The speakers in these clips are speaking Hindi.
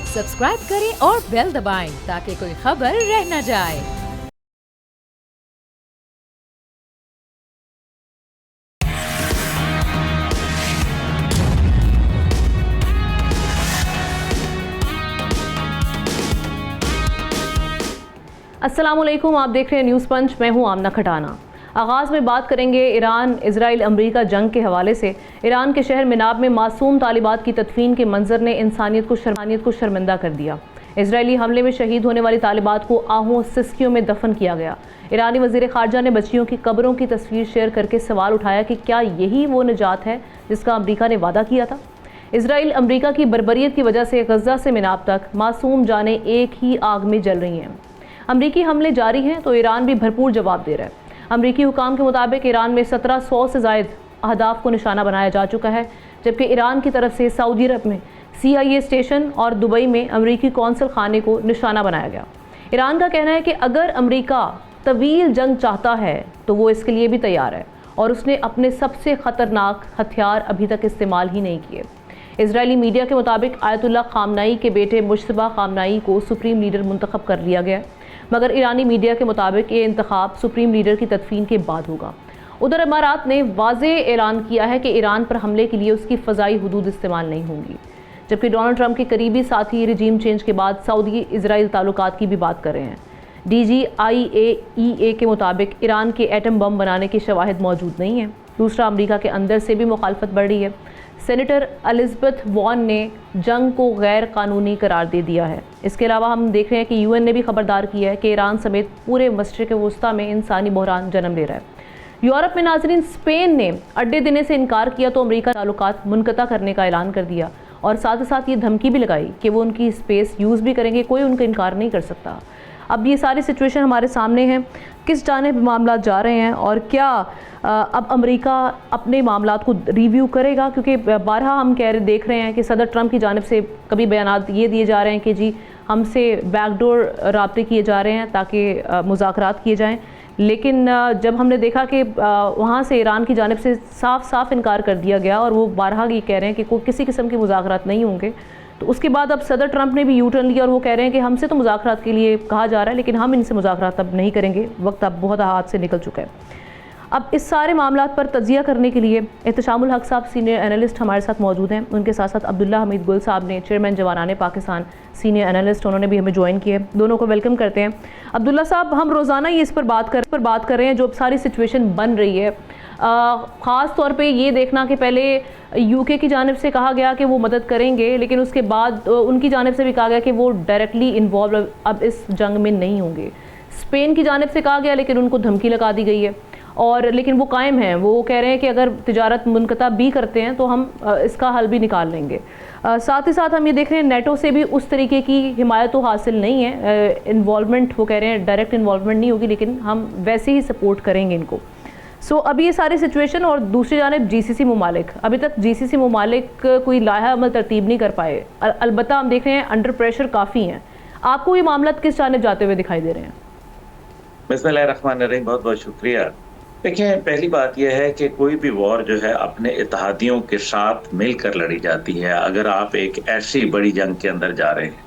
सब्सक्राइब करें और बेल दबाएं ताकि कोई खबर रह न जाए। अस्सलामुअलैकुम, आप देख रहे हैं न्यूज़ पंच। मैं हूं आमना खटाना। आगाज़ में बात करेंगे ईरान इजराइल अमरीका जंग के हवाले से। ईरान के शहर मिनाब में मासूम तालिबात की तदफीन के मंजर ने इंसानियत को शर्मिंदा कर दिया। इजरायली हमले में शहीद होने वाली तालिबात को आहों सिस्कियों में दफन किया गया। ईरानी वज़ीर ख़ारजा ने बच्चियों की कब्रों की तस्वीर शेयर करके सवाल उठाया कि क्या यही वो निजात है जिसका अमरीका ने वादा किया था। इजराइल अमरीका की बर्बरियत की वजह से गज़ा से मिनाब तक मासूम जानें एक ही आग में जल रही हैं। अमरीकी हमले जारी हैं तो ईरान भी भरपूर जवाब दे रहा है। अमरीकी हुकाम के मुताबिक ईरान में 1700 से ज़ायद अहदाफ को निशाना बनाया जा चुका है, जबकि ईरान की तरफ से सऊदी अरब में CIA स्टेशन और दुबई में अमरीकी कौंसल खाने को निशाना बनाया गया। ईरान का कहना है कि अगर अमरीका तवील जंग चाहता है तो वो इसके लिए भी तैयार है और उसने अपने सबसे ख़तरनाक हथियार अभी तक इस्तेमाल ही नहीं किए। इजरायली मीडिया के मुताबिक आयतुल्लाह खामनाई के बेटे मुश्तबा खामनाई को सुप्रीम लीडर मुंतखब कर लिया गया, मगर ईरानी मीडिया के मुताबिक ये इंतखाब सुप्रीम लीडर की तदफीन के बाद होगा। उधर इमारात ने वाज़े ऐलान किया है कि ईरान पर हमले के लिए उसकी फ़ज़ाई हुदूद इस्तेमाल नहीं होंगी, जबकि डोनाल्ड ट्रंप के करीबी साथी रिजीम चेंज के बाद सऊदी इजराइल ताल्लुकात की भी बात कर रहे हैं। DGIAEA के मुताबिक ईरान के एटम बम बनाने के शवाहिद मौजूद नहीं हैं। दूसरा, अमरीका के अंदर से भी मुखालफत बढ़ रही है। सेनेटर एलिज़ाबेथ वॉर्न ने जंग को गैर कानूनी करार दे दिया है। इसके अलावा हम देख रहे हैं कि UN ने भी खबरदार किया है कि ईरान समेत पूरे मशरिक़ वस्ता में इंसानी बहरान जन्म ले रहा है। यूरोप में नाज़रीन, स्पेन ने अड्डे देने से इनकार किया तो अमरीका ताल्लुकात मुनक़ता करने का ऐलान कर दिया और साथ ही साथ ये धमकी भी लगाई कि वो उनकी स्पेस यूज़ भी करेंगे, कोई उनका इनकार नहीं कर सकता। अब ये सारी सिचुएशन हमारे सामने है, किस जानिब मामला जा रहे हैं और क्या अब अमेरिका अपने मामलात को रिव्यू करेगा, क्योंकि बारहा हम देख रहे हैं कि सदर ट्रंप की जानिब से कभी बयानात ये दिए जा रहे हैं कि जी हमसे बैकडोर राब्ते किए जा रहे हैं ताकि मुज़ाकरात किए जाएं, लेकिन जब हमने देखा कि वहाँ से ईरान की जानिब से साफ इनकार कर दिया गया और वो बारहा ये कह रहे हैं कि कोई किसी किस्म के मुज़ाकरात नहीं होंगे, तो उसके बाद अब सदर ट्रंप ने भी यू टर्न लिया और वो कह रहे हैं कि हमसे तो मुज़ाकरात के लिए कहा जा रहा है लेकिन हम इनसे मुज़ाकरात अब नहीं करेंगे, वक्त अब बहुत हाथ से निकल चुका है। अब इस सारे मामलात पर तजिया करने के लिए एहतशामुल हक साहब सीनियर एनालिस्ट हमारे साथ मौजूद हैं। उनके साथ साथ अब्दुल्ला हमीद गुल साहब ने, चेयरमैन जवानाने पाकिस्तान, सीनियर एनालिस्ट, उन्होंने भी हमें ज्वाइन किया है। दोनों को वेलकम करते हैं। अब्दुल्ला साहब, हम रोज़ाना ही इस पर बात कर रहे हैं जो सारी सिचुएशन बन रही है, ख़ास तौर पे ये देखना कि पहले UK की जानिब से कहा गया कि वो मदद करेंगे, लेकिन उसके बाद उनकी जानिब से भी कहा गया कि वो डायरेक्टली इन्वॉल्व अब इस जंग में नहीं होंगे। स्पेन की जानिब से कहा गया लेकिन उनको धमकी लगा दी गई है और लेकिन वो कायम हैं, वो कह रहे हैं कि अगर तिजारत मुनक़ता भी करते हैं तो हम इसका हल भी निकाल लेंगे। साथ ही साथ हम ये देख रहे हैं नेटो से भी उस तरीके की हिमायत तो हासिल नहीं है, इन्वॉल्वमेंट वो कह रहे हैं डायरेक्ट इन्वॉल्वमेंट नहीं होगी लेकिन हम वैसे ही सपोर्ट करेंगे इनको। सो अभी ये सारी सिचुएशन, और दूसरी जानिब GCC ममालिक, अभी तक GCC ममालिक कोई लाहा अमल तरतीब नहीं कर पाए, अलबत्ता हम देख रहे हैं अंडर प्रेशर काफ़ी हैं। आपको ये मामला किस जानिब जाते हुए दिखाई दे रहे हैं? बिस्मिल्लाहिर्रहमानिर्रहीम, बहुत बहुत शुक्रिया। देखिए, पहली बात यह है कि कोई भी वॉर जो है अपने इत्तेहादियों के साथ मिलकर लड़ी जाती है अगर आप एक ऐसी बड़ी जंग के अंदर जा रहे हैं,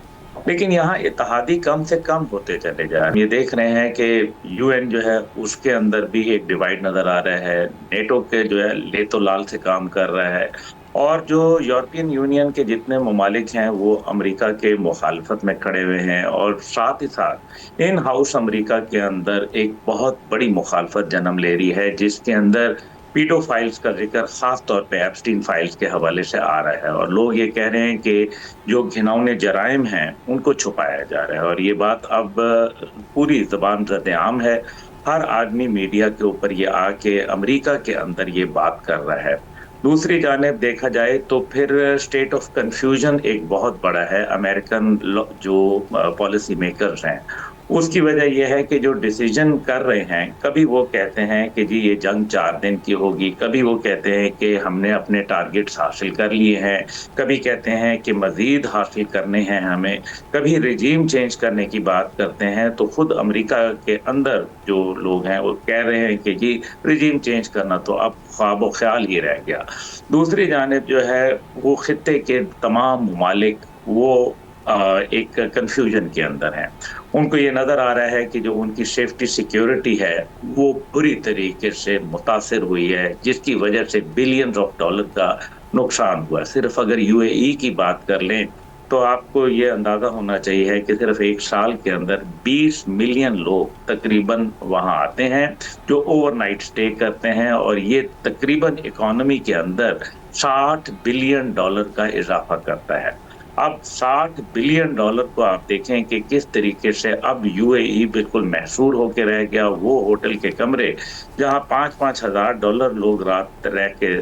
लेकिन यहाँ इत्तेहादी कम से कम होते चले जा रहे हैं। ये देख रहे हैं कि UN जो है उसके अंदर भी एक डिवाइड नज़र आ रहा है, नेटो के जो है लेतो लाल से काम कर रहा है और जो यूरोपियन यूनियन के जितने ममालिक हैं वो अमेरिका के मुखालफत में खड़े हुए हैं और साथ ही साथ इन हाउस अमेरिका के अंदर एक बहुत बड़ी मुखालफत जन्म ले रही है, जिसके अंदर पीडो फाइल्स का जिक्र खास तौर पे एप्स्टीन फाइल्स के हवाले से आ रहा है और लोग ये कह रहे हैं कि जो घिनौने जराइम हैं उनको छुपाया जा रहा है और ये बात अब पूरी ज़बान ज़द-ए-आम है। हर आदमी मीडिया के ऊपर ये आके अमेरिका के अंदर ये बात कर रहा है। दूसरी जानिब देखा जाए तो फिर स्टेट ऑफ कंफ्यूजन एक बहुत बड़ा है। अमेरिकन जो पॉलिसी मेकर्स हैं उसकी वजह यह है कि जो डिसीजन कर रहे हैं, कभी वो कहते हैं कि जी ये जंग 4 दिन की होगी, कभी वो कहते हैं कि हमने अपने टारगेट्स हासिल कर लिए हैं, कभी कहते हैं कि मज़ीद हासिल करने हैं हमें, कभी रिजीम चेंज करने की बात करते हैं। तो खुद अमेरिका के अंदर जो लोग हैं वो कह रहे हैं कि जी रिजीम चेंज करना तो अब ख्वाब ख्याल ही रह गया। दूसरी जानिब जो है वो खित्ते के तमाम ममालिक वो एक कंफ्यूजन के अंदर हैं। उनको ये नजर आ रहा है कि जो उनकी सेफ्टी सिक्योरिटी है वो बुरी तरीके से मुतासिर हुई है, जिसकी वजह से बिलियंस ऑफ डॉलर का नुकसान हुआ। सिर्फ अगर यूएई की बात कर लें तो आपको ये अंदाजा होना चाहिए कि सिर्फ एक साल के अंदर 20 मिलियन लोग तकरीबन वहां आते हैं जो ओवरनाइट स्टे करते हैं, और ये तकरीबन इकोनॉमी के अंदर $60 बिलियन का इजाफा करता है। अब $60 बिलियन को आप देखें कि किस तरीके से अब यूएई बिल्कुल महसूर होकर रह गया। वो होटल के कमरे जहां $5,000 लोग रात रह के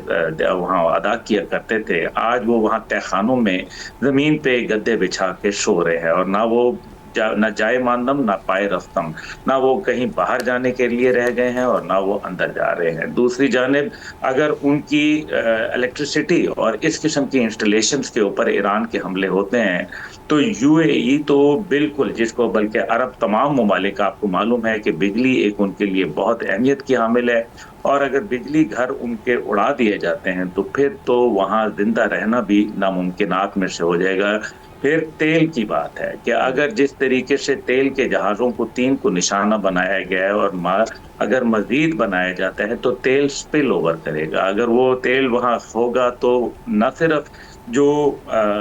वहां अदा किया करते थे, आज वो वहां तहखानों में जमीन पे गद्दे बिछा के सो रहे हैं, और ना वो ना जाए मानदम ना पाए रस्तम, ना वो कहीं बाहर जाने के लिए रह गए हैं और ना वो अंदर जा रहे हैं। दूसरी जानिब अगर उनकी इलेक्ट्रिसिटी और इस किस्म की इंस्टॉलेशंस के ऊपर ईरान के हमले होते हैं तो यूएई तो बिल्कुल, जिसको बल्कि अरब तमाम ममालिक, आपको मालूम है कि बिजली एक उनके लिए बहुत अहमियत की हामिल है, और अगर बिजली घर उनके उड़ा दिए जाते हैं तो फिर तो वहाँ जिंदा रहना भी नामुमकिनात में से हो जाएगा। फिर तेल की बात है कि अगर जिस तरीके से तेल के जहाज़ों को 3 को निशाना बनाया गया है और अगर मजीद बनाया जाता है तो तेल स्पिल ओवर करेगा। अगर वो तेल वहाँ होगा तो न सिर्फ जो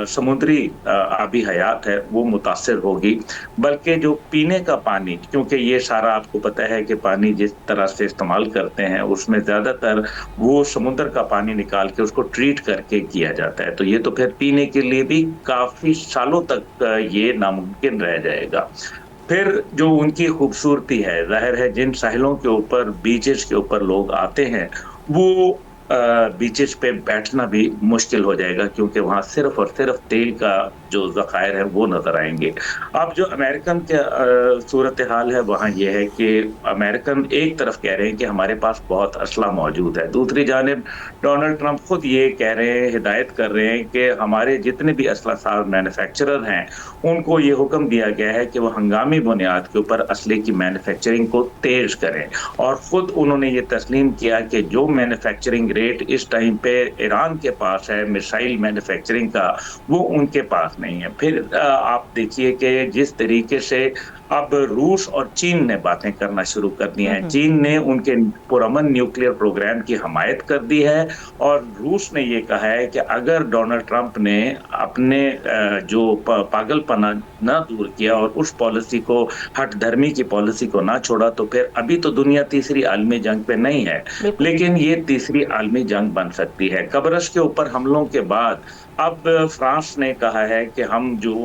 समुद्री आबी हयात है वो मुतासर होगी, बल्कि जो पीने का पानी, क्योंकि ये सारा आपको पता है कि पानी जिस तरह से इस्तेमाल करते हैं उसमें ज़्यादातर वो समुद्र का पानी निकाल के उसको ट्रीट करके किया जाता है, तो ये तो फिर पीने के लिए भी काफ़ी सालों तक ये नामुमकिन रह जाएगा। फिर जो उनकी खूबसूरती है, जाहिर है जिन साहिलों के ऊपर, बीचेस के ऊपर लोग आते हैं वो बीचेस पे बैठना भी मुश्किल हो जाएगा, क्योंकि वहाँ सिर्फ और सिर्फ तेल का जो ज़खायर है वो नजर आएंगे। अब जो अमेरिकन के सूरत हाल है वहाँ ये है कि अमेरिकन एक तरफ कह रहे हैं कि हमारे पास बहुत असला मौजूद है, दूसरी जानिब डोनाल्ड ट्रंप खुद ये कह रहे हैं, हिदायत कर रहे हैं कि हमारे जितने भी असला साज मैन्युफैक्चरर हैं उनको ये हुक्म दिया गया है कि वो हंगामी बुनियाद के ऊपर असले की मैन्युफैक्चरिंग को तेज करें, और खुद उन्होंने ये तस्लीम किया कि जो मैन्युफैक्चरिंग रेट इस टाइम पे ईरान के पास है मिसाइल मैन्युफैक्चरिंग का, वो उनके पास नहीं है। फिर आप देखिए कि जिस तरीके से अब रूस और चीन ने बातें करना शुरू कर दी हैं। चीन ने उनके पुरअमन न्यूक्लियर प्रोग्राम की हमायत कर दी है, और रूस ने ये कहा है कि अगर डोनाल्ड ट्रंप ने अपने जो पागलपना ना दूर किया और उस पॉलिसी को, हट धर्मी की पॉलिसी को ना छोड़ा, तो फिर अभी तो दुनिया तीसरी आलमी जंग पे नहीं है, लेकिन ये तीसरी आलमी जंग बन सकती है। कब्रस के ऊपर हमलों के बाद अब फ्रांस ने कहा है कि हम जो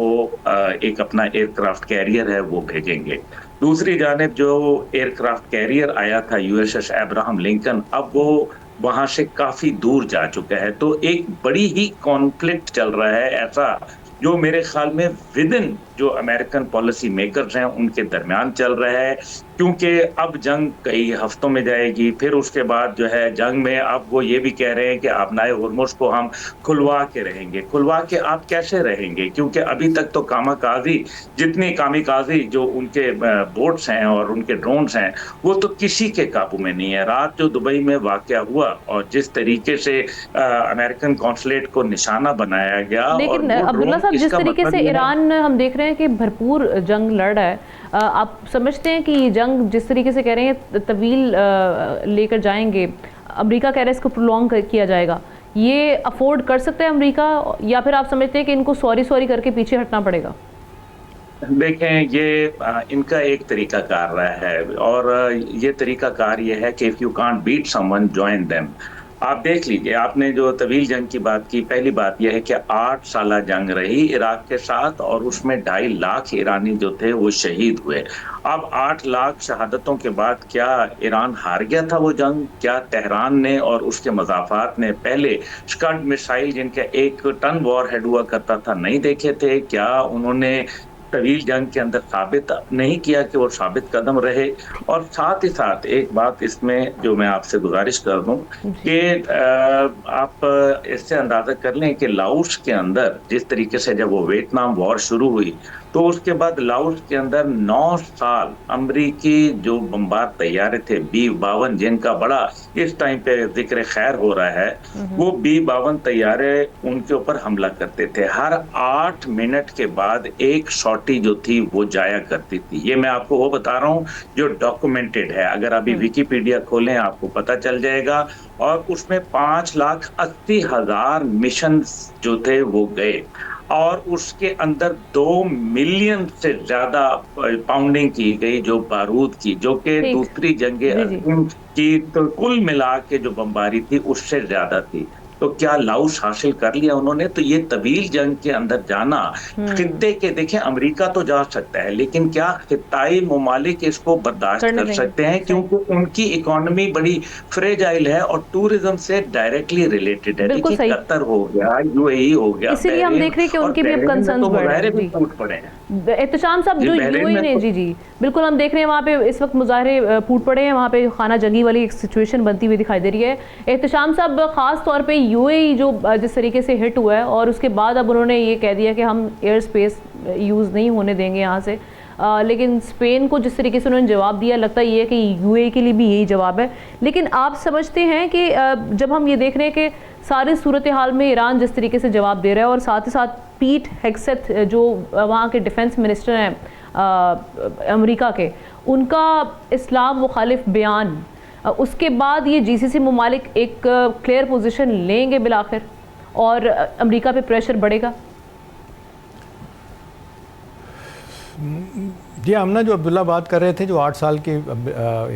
एक अपना एयरक्राफ्ट कैरियर है वो भेजेंगे। दूसरी जानिब जो एयरक्राफ्ट कैरियर आया था यूएसएस अब्राहम लिंकन, अब वो वहां से काफी दूर जा चुका है, तो एक बड़ी ही कॉन्फ्लिक्ट चल रहा है ऐसा, जो मेरे ख्याल में विदिन जो अमेरिकन पॉलिसी मेकर्स हैं उनके दरमियान चल रहा है, क्योंकि अब जंग कई हफ्तों में जाएगी। फिर उसके बाद जो है जंग में अब वो ये भी कह रहे हैं कि आपनाए हुर्मुज को हम खुलवा के रहेंगे। खुलवा के आप कैसे रहेंगे, क्योंकि अभी तक तो कामाकाजी, जितनी कामिकाजी जो उनके बोट्स हैं और उनके ड्रोन्स हैं वो तो किसी के काबू में नहीं है। रात जो दुबई में वाकया हुआ और जिस तरीके से अमेरिकन कॉन्सुलेट को निशाना बनाया गया, लेकिन अब्दुल्ला साहब जिस तरीके से ईरान हम देख रहे हैं कि भरपूर जंग लड़ रहा है, आप समझते हैं कि ये जंग जिस तरीके से कह रहे हैं तवील लेकर जाएंगे, अमेरिका कह रहा है इसको प्रोलॉन्ग किया जाएगा, ये अफोर्ड कर सकता है अमेरिका, या फिर आप समझते हैं कि इनको सॉरी करके पीछे हटना पड़ेगा? देखें, ये इनका एक तरीका कार रहा है, और ये तरीका कार ये है कि if you can't beat someone join them. आप देख लीजिए, आपने जो तवील जंग की बात की, पहली बात यह है कि 8 साल जंग रही इराक के साथ, और उसमें 2.5 लाख ईरानी जो थे वो शहीद हुए। अब 8 लाख शहादतों के बाद क्या ईरान हार गया था वो जंग? क्या तेहरान ने और उसके मज़ाफ़ात ने पहले स्कड मिसाइल जिनका 1 टन वॉर हेड हुआ करता था नहीं देखे थे? क्या उन्होंने तवील जंग के अंदर साबित नहीं किया कि वो साबित कदम रहे। और साथ ही साथ एक बात इसमें जो मैं आपसे गुजारिश कर दूं कि आप इससे अंदाजा कर लें कि लाओस के अंदर जिस तरीके से जब वो वियतनाम वॉर शुरू हुई तो उसके बाद लाओस के अंदर 9 साल अमरीकी जो बमबार तैयारे थे B-52, जिनका बड़ा इस टाइम पे जिक्र खैर हो रहा है, वो B-52 तैयारे उनके ऊपर हमला करते थे। हर 8 मिनट के बाद एक सॉटी जो थी वो जाया करती थी। ये मैं आपको वो बता रहा हूँ जो डॉक्यूमेंटेड है, अगर अभी विकिपीडिया खोलें आपको पता चल जाएगा। और उसमें 5,80,000 मिशन जो थे वो गए और उसके अंदर 2 मिलियन से ज्यादा पाउंडिंग की गई जो बारूद की, जो कि दूसरी जंगे अज़ीम की तो कुल मिला के जो बमबारी थी उससे ज्यादा थी। तो क्या लाओस हासिल कर लिया उन्होंने? तो ये तवील जंग के अंदर जाना खित्ते के, देखें अमेरिका तो जा सकता है लेकिन क्या खित्ताई ममालिक इसको बर्दाश्त कर सकते हैं? क्योंकि उनकी इकोनॉमी बड़ी फ्रेजाइल है और टूरिज्म से डायरेक्टली रिलेटेड है। देखिए कतर हो गया, यूएई हो गया, इसीलिए हम देख रहे हैं कि उनके भी अब कंसर्न्स बढ़ रहे हैं। टूट पड़े हैं एहतशाम साहब, जो यूएई ने जी बिल्कुल हम देख रहे हैं वहाँ पे इस वक्त मुजाहरे फूट पड़े हैं, वहाँ पे खाना जंगी वाली एक सिचुएशन बनती हुई दिखाई दे रही है। एहतशाम साहब, खास तौर पे यूएई जो जिस तरीके से हिट हुआ है और उसके बाद अब उन्होंने ये कह दिया कि हम एयर स्पेस यूज़ नहीं होने देंगे यहाँ से, लेकिन स्पेन को जिस तरीके से उन्होंने जवाब दिया, लगता ये है कि यूएई के लिए भी यही जवाब है। लेकिन आप समझते हैं कि जब हम ये देख रहे हैं कि सारी सूरत हाल में ईरान जिस तरीके से जवाब दे रहा है और साथ ही साथ पीट हेगसेथ जो वहाँ के डिफेंस मिनिस्टर हैं अमेरिका के, उनका इस्लाम मुखालिफ बयान, उसके बाद ये जीसीसी ममालिक एक क्लियर पोजीशन लेंगे बिलाखिर और अमेरिका पे प्रेशर बढ़ेगा? जी आमना, जो अब्दुल्ला बात कर रहे थे, जो 8 साल की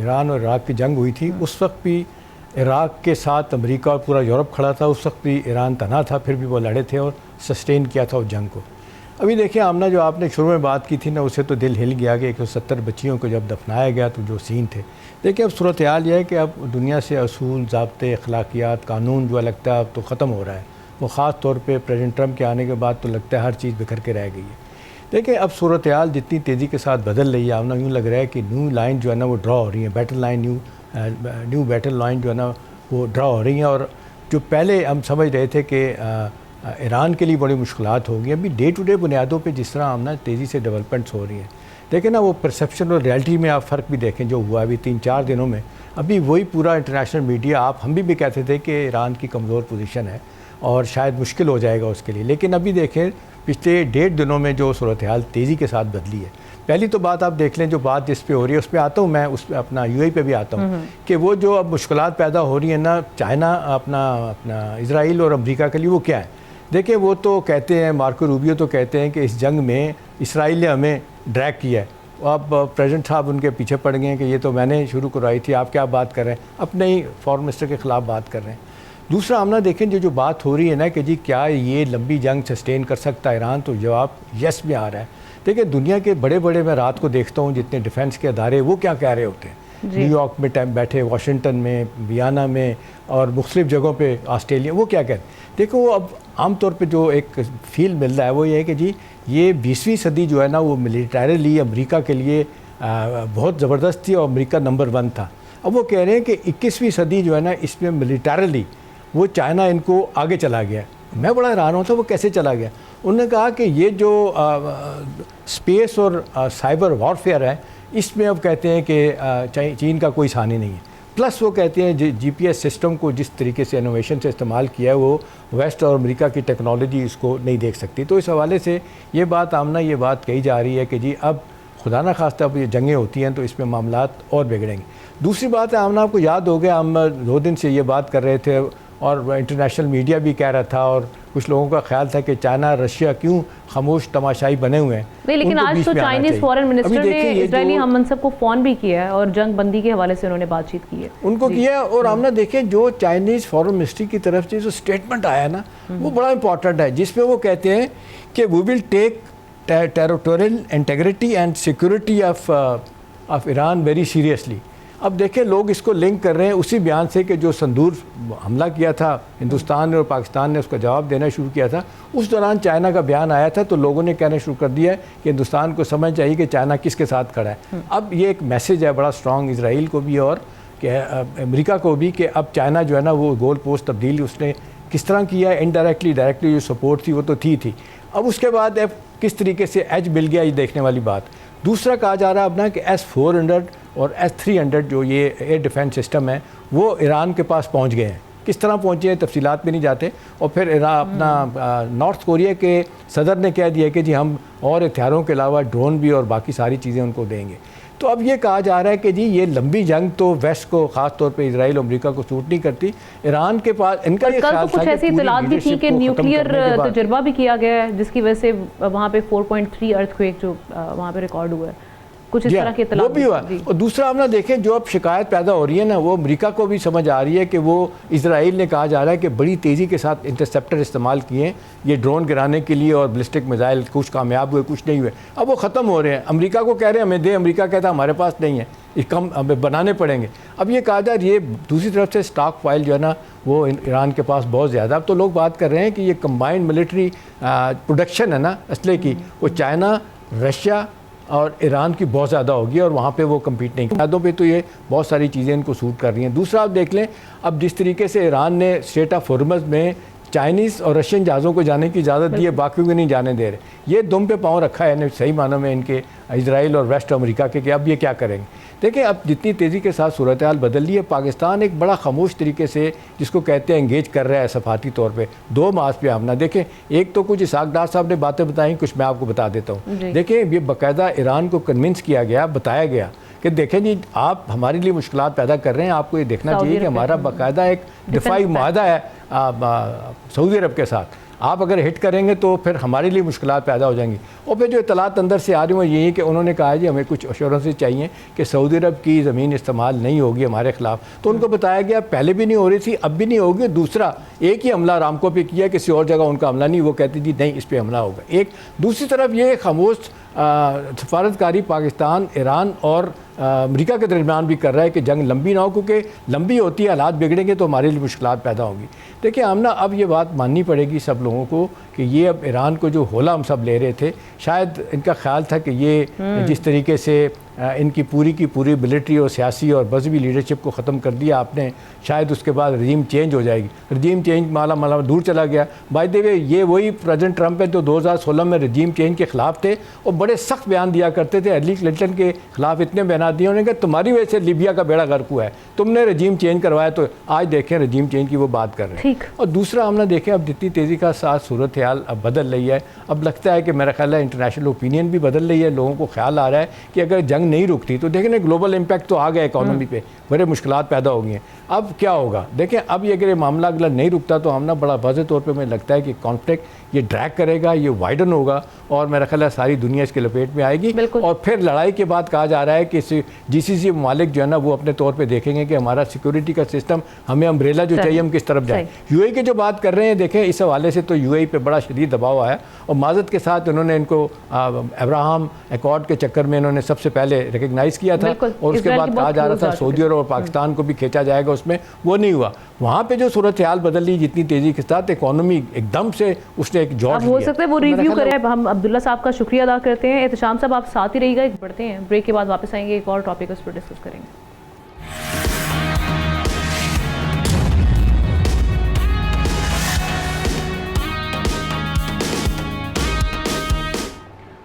ईरान और इराक़ की जंग हुई थी, उस वक्त भी इराक़ के साथ अमेरिका और पूरा यूरोप खड़ा था। उस वक्त भी ईरान तन्हा था, फिर भी वो लड़े थे और सस्टेन किया था उस जंग को। अभी देखिए आमना, जो आपने शुरू में बात की थी ना, उससे तो दिल हिल गया कि 170 बच्चियों को जब दफनाया गया तो जो सीन थे। देखिए अब सूरत हाल यह है कि अब दुनिया से असूल, ज़ाब्ते, अखलाकियात, कानून जो लगता है अब तो ख़त्म हो रहा है। वो ख़ास तौर पे प्रेसिडेंट ट्रंप के आने के बाद तो लगता है हर चीज़ बिखर के रह गई है। देखिए अब सूरत हाल जितनी तेज़ी के साथ बदल रही है आमना, यूँ लग रहा है कि न्यू लाइन जो है ना वो ड्रा हो रही है, battle line new battle line जो है ना वो ड्रा हो रही हैं। और जो पहले हम समझ रहे थे कि ईरान के लिए बड़ी मुश्किलात होगी, अभी डे टू डे बुनियादों पे जिस तरह आमना तेज़ी से डेवलपमेंट्स हो रही हैं, देखें ना वो परसेप्शन और रियलिटी में आप फ़र्क भी देखें जो हुआ अभी 3-4 दिनों में। अभी वही पूरा इंटरनेशनल मीडिया, हम भी कहते थे कि ईरान की कमज़ोर पोजीशन है और शायद मुश्किल हो जाएगा उसके लिए, लेकिन अभी देखें पिछले 1.5 दिनों में जो सूरत हाल तेज़ी के साथ बदली है। पहली तो बात आप देख लें, जो बात जिस पे हो रही है उस पर आता हूँ मैं, उस पर अपना यूएई पे भी आता हूँ कि वो जो अब मुश्किलात पैदा हो रही है ना, चाइना अपना इजराइल और अमेरिका के लिए, वो क्या है? देखिए वो तो कहते हैं, मार्को रूबियो तो कहते हैं कि इस जंग में इसराइल ने हमें ड्रैग किया है। अब प्रेसिडेंट साहब उनके पीछे पड़ गए हैं कि ये तो मैंने शुरू करवाई थी, आप क्या बात कर रहे हैं? अपने ही फॉरेन मिनिस्टर के ख़िलाफ़ बात कर रहे हैं। दूसरा हमने देखें जो बात हो रही है ना कि जी क्या ये लंबी जंग सस्टेन कर सकता है ईरान, तो जवाब यस में आ रहा है। देखिए दुनिया के बड़े बड़े, मैं रात को देखता हूँ जितने डिफेंस के अदारे, वो क्या कह रहे होते हैं, न्यूयॉर्क में टाइम बैठे, वाशिंगटन में, वियना में और मुख्तलिफ जगहों पे, ऑस्ट्रेलिया, वो क्या कहते हैं? देखो वो अब आमतौर पे जो एक फील मिल रहा है वो ये है कि जी ये 20वीं सदी जो है ना वो मिलिटरीली अमेरिका के लिए बहुत ज़बरदस्त थी और अमेरिका नंबर 1 था। अब वो कह रहे हैं कि 21वीं सदी जो है ना इसमें मिलिटरीली वो चाइना इनको आगे चला गया। मैं बड़ा हैरान होता वो कैसे चला गया। उन्होंने कहा कि ये जो स्पेस और साइबर वॉरफेयर है, इसमें अब कहते हैं कि चीन का कोई सानी नहीं है। प्लस वो कहते हैं जीपीएस सिस्टम को जिस तरीके से इनोवेशन से इस्तेमाल किया है वो वेस्ट और अमेरिका की टेक्नोलॉजी इसको नहीं देख सकती। तो इस हवाले से ये बात आमना, ये बात कही जा रही है कि जी अब खुदा ना खास्ता अब ये जंगें होती हैं तो इसमें मामलात और बिगड़ेंगे। दूसरी बात है आमना, आपको याद हो गया हम 2 दिन से ये बात कर रहे थे और इंटरनेशनल मीडिया भी कह रहा था और कुछ लोगों का ख्याल था कि चाइना रशिया क्यों खामोश तमाशाई बने हुए हैं। नहीं, लेकिन आज तो चाइनीज़ फॉरेन मिनिस्टर ने इजरायली हम मनसब को फ़ोन भी किया है और जंग बंदी के हवाले से उन्होंने बातचीत की है, उनको किया है। और हमने देखे जो चाइनीज़ फॉरेन मिनिस्ट्री की तरफ से जो स्टेटमेंट आया ना वो बड़ा इंपॉर्टेंट है, जिसमें वो कहते हैं कि we will take territorial integrity and security of Iran very seriously. अब देखें लोग इसको लिंक कर रहे हैं उसी बयान से कि जो संदूर हमला किया था हिंदुस्तान ने और पाकिस्तान ने उसका जवाब देना शुरू किया था, उस दौरान चाइना का बयान आया था तो लोगों ने कहना शुरू कर दिया है कि हिंदुस्तान को समझ चाहिए कि चाइना किसके साथ खड़ा है। अब ये एक मैसेज है बड़ा स्ट्रॉन्ग इसराइल को भी और अमेरिका को भी कि अब चाइना जो है ना वो गोल पोस्ट तब्दील उसने किस तरह किया है, इनडायरेक्टली डायरेक्टली जो सपोर्ट थी वो तो थी। अब उसके बाद अब किस तरीके से एज मिल गया ये देखने वाली बात। दूसरा कहा जा रहा है अब ना कि S-400 और S-300 जो ये एयर डिफेंस सिस्टम है वो ईरान के पास पहुंच गए हैं। किस तरह पहुंचे हैं तफसीलात में नहीं जाते। और फिर अपना नॉर्थ कोरिया के सदर ने कह दिया कि जी हम और हथियारों के अलावा ड्रोन भी और बाकी सारी चीज़ें उनको देंगे। तो अब ये कहा जा रहा है कि जी ये लंबी जंग तो वेस्ट को ख़ास तौर पे इजराइल और अमेरिका को सूट नहीं करती। ईरान के पास इनका ये ख्याल तो कुछ ऐसी इत्तलात भी थी कि न्यूक्लियर तजर्बा भी किया गया है जिसकी वजह से वहाँ पे 4.3 अर्थक्वेक जो वहाँ पे रिकॉर्ड हुआ है, कुछ इस तरह के इत्तलात वो भी हुआ। और दूसरा हम ना देखें जो अब शिकायत पैदा हो रही है ना वो अमेरिका को भी समझ आ रही है कि वो इजराइल ने कहा जा रहा है कि बड़ी तेज़ी के साथ इंटरसेप्टर इस्तेमाल किए ये ड्रोन गिराने के लिए और बैलिस्टिक मिसाइल, कुछ कामयाब हुए कुछ नहीं हुए। अब वो ख़त्म हो रहे हैं। अमेरिका को कह रहे हैं हमें दे, अमेरिका कहता है हमारे पास नहीं है, ये कम हमें बनाने पड़ेंगे। अब ये कहा जा रहा है ये दूसरी तरफ से स्टॉक फाइल जो है ना वो ईरान के पास बहुत ज़्यादा। अब तो लोग बात कर रहे हैं कि ये कंबाइंड मिलिट्री प्रोडक्शन है ना असले की, वो चाइना, रशिया और ईरान की बहुत ज़्यादा होगी और वहाँ पे वो कम्पीट नहीं यादों पे तो ये बहुत सारी चीज़ें इनको सूट कर रही हैं। दूसरा आप देख लें अब जिस तरीके से ईरान ने स्ट्रेट ऑफ हॉर्मुज़ में चाइनीज़ और रशियन जहाज़ों को जाने की इजाज़त दी है, बाकियों को नहीं जाने दे रहे। ये दुम पे पाँव रखा है सही मानों में इनके इजराइल और वेस्ट अमेरिका के कि अब ये क्या करेंगे। देखिए अब जितनी तेज़ी के साथ सूरत हाल बदल रही है, पाकिस्तान एक बड़ा खामोश तरीके से जिसको कहते हैं एंगेज कर रहा है सफाती तौर पे। दो मास पे हमला देखें, एक तो कुछ इसहाक डार साहब ने बातें बताई, कुछ मैं आपको बता देता हूँ। देखिए ये बाकायदा ईरान को कन्विंस किया गया, बताया गया कि देखें जी आप हमारे लिए मुश्किलात पैदा कर रहे हैं, आपको ये देखना चाहिए कि हमारा बाकायदा एक दिफाई मुआहदा है सऊदी अरब के साथ, आप अगर हिट करेंगे तो फिर हमारे लिए मुश्किलात पैदा हो जाएंगी। और फिर जो इतलात अंदर से आ रही हैं यही है कि उन्होंने कहा है जी हमें कुछ अश्योरेंसेस चाहिए कि सऊदी अरब की ज़मीन इस्तेमाल नहीं होगी हमारे ख़िलाफ़। तो उनको बताया गया पहले भी नहीं हो रही थी, अब भी नहीं होगी। दूसरा एक ही हमला रामको पे किया, किसी और जगह उनका हमला नहीं, वो कहती थी नहीं इस पर हमला होगा। एक दूसरी तरफ ये खामोश सफारतकारी पाकिस्तान, ईरान और अमेरिका के दरमियान भी कर रहा है कि जंग लंबी ना हो, क्योंकि लंबी होती है हालात बिगड़ेंगे तो हमारे लिए मुश्किलात पैदा होंगी। देखिए हम ना अब ये बात माननी पड़ेगी सब लोगों को कि ये अब ईरान को जो होला हम सब ले रहे थे, शायद इनका ख्याल था कि ये जिस तरीके से इनकी पूरी की पूरी मिलिट्री और सियासी और मजहबी लीडरशिप को ख़त्म कर दिया आपने, शायद उसके बाद रजीम चेंज हो जाएगी। रजीम चेंज माला दूर चला गया। बाय द वे ये वही प्रेसिडेंट ट्रंप है जो 2016 में रजीम चेंज के ख़िलाफ़ थे और बड़े सख्त बयान दिया करते थे। हिलरी क्लिंटन के ख़िलाफ़ इतने बयान दिए उन्होंने कहा तुम्हारी वजह से लीबिया का बेड़ा गर्क हुआ है, तुमने रजीम चेंज करवाया। तो आज देखें रजीम चेंज की वो बात कर रहे हैं। और दूसरा हमने देखें अब जितनी तेज़ी का साथ सूरत हाल अब बदल रही है, अब लगता है कि मेरा ख्याल है इंटरनेशनल ओपिनियन भी बदल रही है। लोगों को ख्याल आ रहा है कि अगर जंग नहीं रुकती तो देखें ना ग्लोबल इम्पैक्ट तो आ गया इकॉनमी पे, बड़े मुश्किलात पैदा हो गई हैं। अब क्या होगा देखें, अब ये अगर ये मामला अगला नहीं रुकता तो हम ना बड़ा वाज़ेह तौर पे मुझे लगता है कि कॉन्फ्लिक्ट ये ड्रैग करेगा, ये वाइडन होगा और मेरा ख्याल है सारी दुनिया इसके लपेट में आएगी। और फिर लड़ाई के बाद कहा जा रहा है कि GCC ममालिक जो है ना वो अपने तौर पे देखेंगे कि हमारा सिक्योरिटी का सिस्टम, हमें अम्ब्रेला जो चाहिए हम किस तरफ जाए। UAE की जो बात कर रहे हैं देखें इस हवाले से तो UAE पे बड़ा शदीद दबाव आया और माजत के साथ उन्होंने इनको अब्राहम एकॉर्ड के चक्कर में इन्होंने सबसे पहले रिकग्नाइज़ किया था और उसके बाद कहा जा रहा था सऊदी अरब और पाकिस्तान को भी खींचा जाएगा, उसमें वो नहीं हुआ। वहाँ पे जो सूरत हाल बदल रही जितनी तेज़ी के साथ इकोनॉमी एकदम से उसने एक जॉर्ज हो सकता है वो रिव्यू करें। हम अब्दुल्ला साहब का शुक्रिया अदा करते हैं। एहतशाम साहब आप साथ ही रहिएगा, बढ़ते हैं ब्रेक के बाद वापस आएंगे, एक और टॉपिक उस पर डिस्कस करेंगे।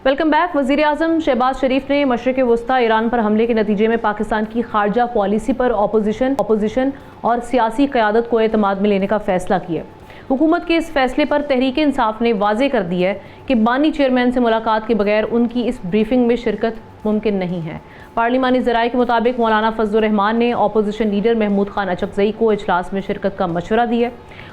Welcome back. वज़ीर-ए-आज़म शहबाज शरीफ ने मशरिक़ वस्ता ईरान पर हमले के नतीजे में पाकिस्तान की खारजा पॉलिसी पर अपोजिशन और सियासी क़यादत को एतमाद में लेने का फ़ैसला किया। हुकूमत के इस फैसले पर तहरीक इंसाफ ने वाज़े कर दिया है कि बानी चेयरमैन से मुलाकात के बगैर उनकी इस ब्रीफिंग में शिरकत मुमकिन नहीं है। पार्लिमानी ज़राए के मुताबिक मौलाना फजलुर रहमान ने अपोजिशन लीडर महमूद खान अचकज़ई को इजलास में शिरकत का मशवरा दिया।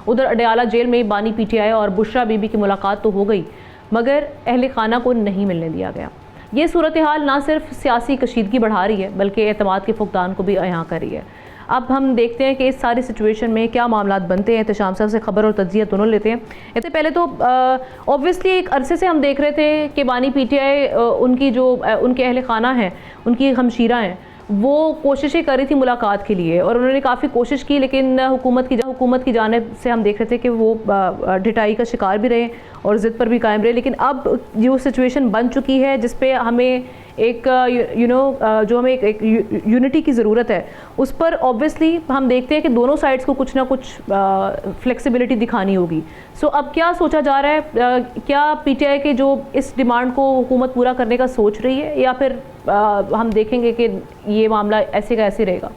उधर अडयाला जेल में बानी PTI और बुशरा बीबी की मुलाकात तो हो गई मगर अहले खाना को नहीं मिलने दिया गया। ये सूरत हाल ना सिर्फ सियासी कशीदगी बढ़ा रही है बल्कि एतमाद के फुकदान को भी अयां कर रही है। अब हम देखते हैं कि इस सारी सिचुएशन में क्या मामलात बनते हैं। एहतशाम साहब से खबर और तज्जिया दोनों लेते हैं। इससे पहले तो ऑब्वियसली एक अरसे से हम देख रहे थे कि बानी PTI उनकी जो उनके अहले खाना हैं, उनकी हमशीरा हैं, वो कोशिशें करी थी मुलाकात के लिए और उन्होंने काफ़ी कोशिश की, लेकिन हुकूमत की जानिब से हम देख रहे थे कि वो ढिठाई का शिकार भी रहे और ज़िद पर भी कायम रहे। लेकिन अब जो सिचुएशन बन चुकी है जिस पे हमें एक जो हमें एक यूनिटी की ज़रूरत है, उस पर ऑब्वियसली हम देखते हैं कि दोनों साइड्स को कुछ ना कुछ फ्लेक्सिबिलिटी दिखानी होगी। सो अब क्या सोचा जा रहा है, क्या पीटीआई के जो इस डिमांड को हुकूमत पूरा करने का सोच रही है, या फिर हम देखेंगे कि ये मामला ऐसे का ऐसे रहेगा?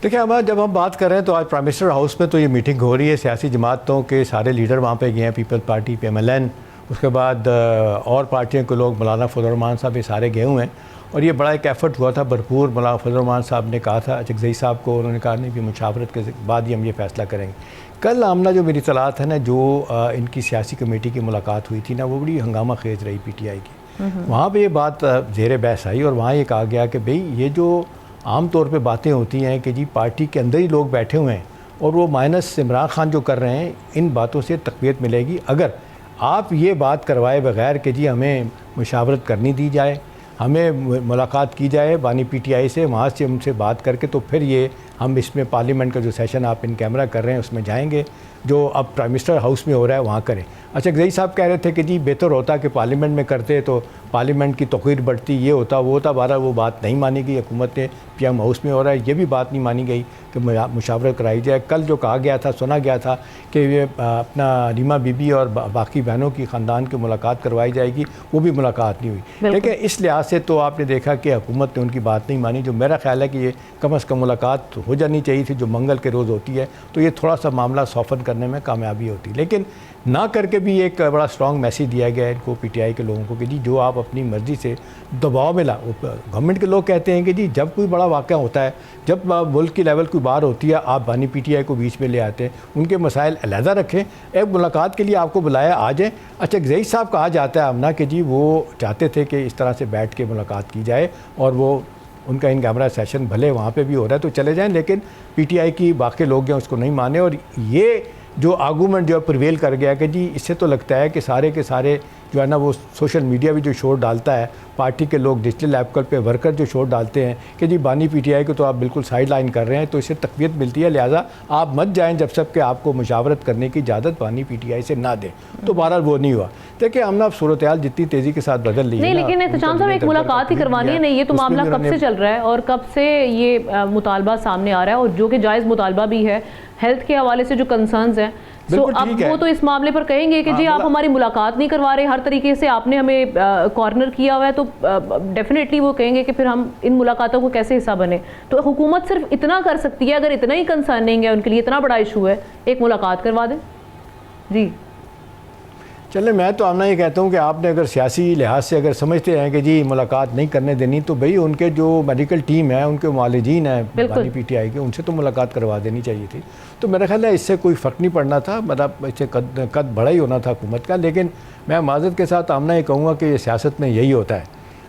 देखिए, अब जब हम बात कर रहे हैं तो आज प्राइम मिनिस्टर हाउस में तो ये मीटिंग हो रही है, सियासी जमातों के सारे लीडर वहाँ पे गए हैं, पीपल्स पार्टी, PMLN, उसके बाद और पार्टियों के लोग, मौलाना फजल रहमान साहब, ये सारे गए हुए हैं। और ये बड़ा एक एफर्ट हुआ था भरपूर। मौलाना फजल रहमान साहब ने कहा था अचकज़ई साहब को, उन्होंने कहा नहीं भी मुशावरत के बाद ही हम ये फ़ैसला करेंगे। कल आमना जो मेरी तलात है ना, जो इनकी सियासी कमेटी की मुलाकात हुई थी ना, वो बड़ी हंगामा खेज रही PTI की। वहाँ पर ये बात ज़ेर बहस आई और वहाँ ये कहा गया कि भाई ये जो आम तौर पे बातें होती हैं कि जी पार्टी के अंदर ही लोग बैठे हुए हैं और वो माइनस इमरान खान जो कर रहे हैं, इन बातों से तक़वियत मिलेगी अगर आप ये बात करवाए बगैर कि जी हमें मुशावरत करनी दी जाए, हमें मुलाकात की जाए बानी PTI से, वहाँ से उनसे बात करके तो फिर ये हम इसमें पार्लियामेंट का जो सेशन आप इन कैमरा कर रहे हैं उसमें जाएंगे, जो अब प्राइम मिनिस्टर हाउस में हो रहा है वहाँ करें। अच्छा, गई साहब कह रहे थे कि जी बेहतर होता कि पार्लियामेंट में करते तो पार्लियामेंट की तौक़ीर बढ़ती, ये होता वो होता। बारह वो बात नहीं मानी गई, हुकूमत ने PM हाउस में हो रहा है, ये भी बात नहीं मानी गई कि मुशावरत कराई जाए। कल जो कहा गया था, सुना गया था कि ये अपना रीमा बीबी और बाकी बहनों की ख़ानदान की मुलाकात करवाई जाएगी, वो भी मुलाकात नहीं हुई। लेकिन इस लिहाज से तो आपने देखा कि हुकूमत ने उनकी बात नहीं मानी। जो मेरा ख्याल है कि ये कम अज़ कम मुलाकात हो जानी चाहिए थी, जो मंगल के रोज़ होती है, तो ये थोड़ा सा मामला सॉफन करने में कामयाबी होती। लेकिन ना करके भी एक बड़ा स्ट्रॉन्ग मैसेज दिया गया है इनको, PTI के लोगों को, कि जी जो आप अपनी मर्ज़ी से दबाव में ला। गवर्नमेंट के लोग कहते हैं कि जी जब कोई बड़ा वाक़या होता है, जब मुल्क की लेवल की बात होती है, आप बानी PTI को बीच में ले आते हैं, उनके मसाइल अलहदा रखें, एक मुलाकात के लिए आपको बुलाया, आ जाए। अच्छा, ज़ई साहब कहा जाता है आमना कि जी वो चाहते थे कि इस तरह से बैठ के मुलाकात की जाए और वो उनका इन कैमरा सेशन भले वहाँ पे भी हो रहा है तो चले जाएं, लेकिन PTI की बाकी लोग हैं उसको नहीं माने। और ये जो आर्गूमेंट जो प्रिवेल कर गया कि जी इससे तो लगता है कि सारे के सारे जो है ना, वो सोशल मीडिया भी जो शोर डालता है, पार्टी के लोग डिजिटल एप्पल पे वर्कर जो शोर डालते हैं कि जी बानी PTI को तो आप बिल्कुल साइड लाइन कर रहे हैं, तो इससे तक़वियत मिलती है, लिहाजा आप मत जाएं जब तक कि आपको मुशावरत करने की इजाज़त बानी PTI से ना दें। तो बहरहाल वो नहीं हुआ। देखिए हमने सूरत हाल जितनी तेज़ी के साथ बदल ली है, नहीं, लेकिन एहतजाम साहब एक मुलाकात ही करवानी है, नहीं ये तो मामला कब से चल रहा है और कब से ये मुतालबा सामने आ रहा है, और जो कि जायज़ मुतालबा भी है हेल्थ के हवाले से जो कंसर्न्स हैं। सो अब वो तो इस मामले पर कहेंगे कि जी आप हमारी मुलाकात नहीं करवा रहे, हर तरीके से आपने हमें कॉर्नर किया हुआ है, तो डेफिनेटली वो कहेंगे कि फिर हम इन मुलाकातों को कैसे हिस्सा बने। तो हुकूमत सिर्फ इतना कर सकती है, अगर इतना ही कंसर्निंग है उनके लिए, इतना बड़ा इशू है, एक मुलाकात करवा दें। जी चले, मैं तो आमना ये कहता हूँ कि आपने अगर सियासी लिहाज से अगर समझते हैं कि जी मुलाकात नहीं करने देनी, तो भाई उनके जो मेडिकल टीम है, उनके मुआलिजीन हैं बानी PTI के, उनसे तो मुलाकात करवा देनी चाहिए थी। तो मेरा ख्याल है इससे कोई फ़र्क नहीं पड़ना था, मतलब इससे कद बड़ा ही होना था हुकूमत का। लेकिन मैं माज़रत के साथ आमना ये कहूँगा कि ये सियासत में यही होता है,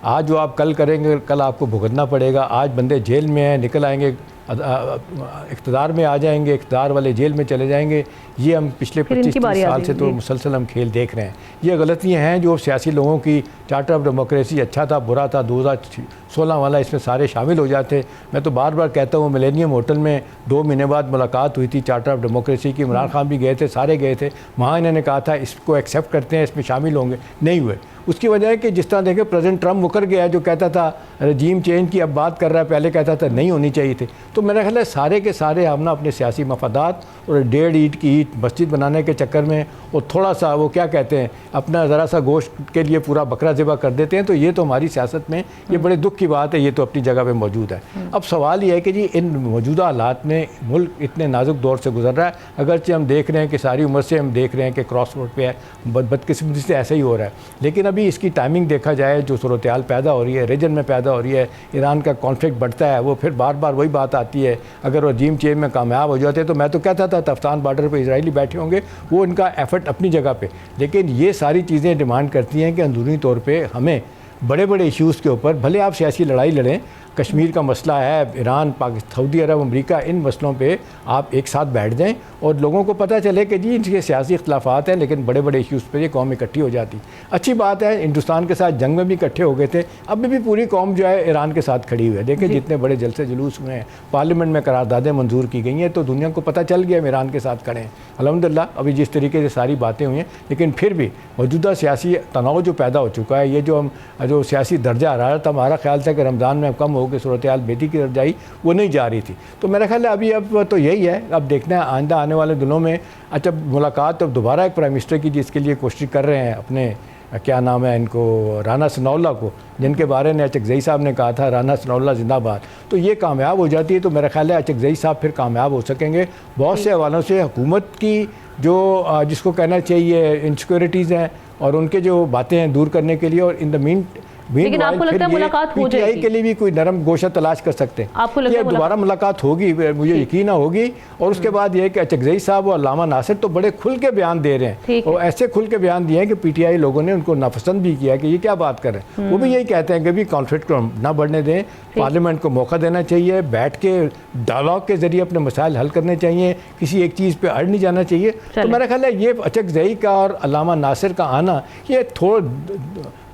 आज जो आप कल करेंगे कल आपको भुगतना पड़ेगा। आज बंदे जेल में हैं, निकल आएंगे, इक़्तिदार में आ जाएंगे, इक़्तिदार वाले जेल में चले जाएंगे। ये हम पिछले 25-30 साल से तो मुसलसल हम खेल देख रहे हैं। ये गलतियाँ हैं जो सियासी लोगों की। चार्टर ऑफ डेमोक्रेसी अच्छा था बुरा था, 2016 वाला इसमें सारे शामिल हो जाते। मैं तो बार बार कहता हूँ, मिलेनियम होटल में 2 महीने बाद मुलाकात हुई थी चार्टर ऑफ डेमोक्रेसी की, इमरान खान भी गए थे, सारे गए थे। वहाँ इन्होंने कहा था इसको एक्सेप्ट करते हैं, इसमें शामिल होंगे, नहीं हुए। उसकी वजह है कि जिस तरह देखें प्रेसिडेंट ट्रम्प मुकर गया है, जो कहता था रजीम चेंज की अब बात कर रहा है, पहले कहता था नहीं होनी चाहिए थी। तो मेरा ख्याल है सारे के सारे हम ना अपने सियासी मफादात और 1.5 ईंट की ईंट मस्जिद बनाने के चक्कर में और थोड़ा सा वो क्या कहते हैं अपना ज़रा सा गोश्त के लिए पूरा बकरा ज़िबा कर देते हैं। तो ये तो हमारी सियासत में ये बड़े दुख की बात है, ये तो अपनी जगह पे मौजूद है। अब सवाल ये है कि जी इन मौजूदा हालात में मुल्क इतने नाजुक दौर से गुजर रहा है, अगरचे हम देख रहे हैं कि सारी उम्र से हम देख रहे हैं कि क्रॉस रोड पर है, बदकिस्मती से ऐसा ही हो रहा है। लेकिन अभी इसकी टाइमिंग देखा जाए, जो सूरत हाल पैदा हो रही है, रीजन में पैदा हो रही है, ईरान का कॉन्फ्लिक्ट बढ़ता है, वो फिर बार बार वही बात आती है, अगर वो रजीम चेंज में कामयाब हो जाते तो मैं तो कहता था तफ्तान बॉर्डर पे इजरायली बैठे होंगे, वो इनका एफर्ट अपनी जगह पे। लेकिन ये सारी चीज़ें डिमांड करती हैं कि अंदरूनी तौर पे हमें बड़े बड़े इश्यूज़ के ऊपर भले आप सियासी लड़ाई लड़ें, कश्मीर का मसला है, ईरान, पाकिस्तान, सऊदी अरब, अमेरिका, इन मसलों पे आप एक साथ बैठ जाएं और लोगों को पता चले कि जी इनके सियासी इख्तलाफात हैं लेकिन बड़े बड़े इश्यूज़ पे ये कौम इकट्ठी हो जाती। अच्छी बात है, हिंदुस्तान के साथ जंग में भी इकट्ठे हो गए थे, अब भी पूरी कौम जो है ईरान के साथ खड़ी हुई है। देखें जितने बड़े जलसे जुलूस हुए हैं, पार्लियामेंट में करारदादें मंजूर की गई हैं, तो दुनिया को पता चल गया हम ईरान के साथ खड़े हैं। अल्हम्दुलिल्लाह अभी जिस तरीके से सारी बातें हुई हैं, लेकिन फिर भी मौजूदा सियासी तनाव जो पैदा हो चुका है, ये जो सियासी दर्जा हरारत हमारा ख्याल था कि रमज़ान में कम हो के सूरत हाल बेटी की तरफ जाई, वो नहीं जा रही थी। तो मेरा ख्याल है अभी अब तो यही है, अब देखना है आइंदा आने वाले दिनों में। अच्छा, मुलाकात अब दोबारा एक प्राइम मिनिस्टर की जिसके लिए कोशिश कर रहे हैं अपने क्या नाम है इनको, राना सनाउल्लाह को, जिनके बारे में अचकज़ई साहब ने कहा था राना सनाउल्लाह जिंदाबाद, तो ये कामयाब हो जाती है तो मेरा ख्याल है अचकज़ई साहब फिर कामयाब हो सकेंगे। बहुत से हवालों से हुकूमत की जो जिसको कहना चाहिए इनसिक्योरिटीज़ हैं और उनके जो बातें हैं दूर करने के लिए, और इन द लेकिन आपको लगता है मुलाकात हो जाएगी? पीटीआई के लिए भी कोई नरम गोशा तलाश कर सकते हैं। आपको लगता है दोबारा मुलाकात होगी, मुझे यकीन होगी। और उसके बाद ये कि अचकज़ई साहब और अल्लामा नासिर तो बड़े खुल के बयान दे रहे हैं, और ऐसे खुल के बयान दिए हैं कि पीटीआई लोगों ने उनको नापसंद भी किया कि ये क्या बात कर रहे हैं। वो भी यही कहते हैं कि भी कॉन्फ्लिक्ट को ना बढ़ने दें, पार्लियामेंट को मौका देना चाहिए, बैठ के डायलॉग के जरिए अपने मसाइल हल करने चाहिए, किसी एक चीज़ पर अड़ नहीं जाना चाहिए। तो मेरा ख्याल है ये अचकज़ई का और अल्लामा नासिर का आना ये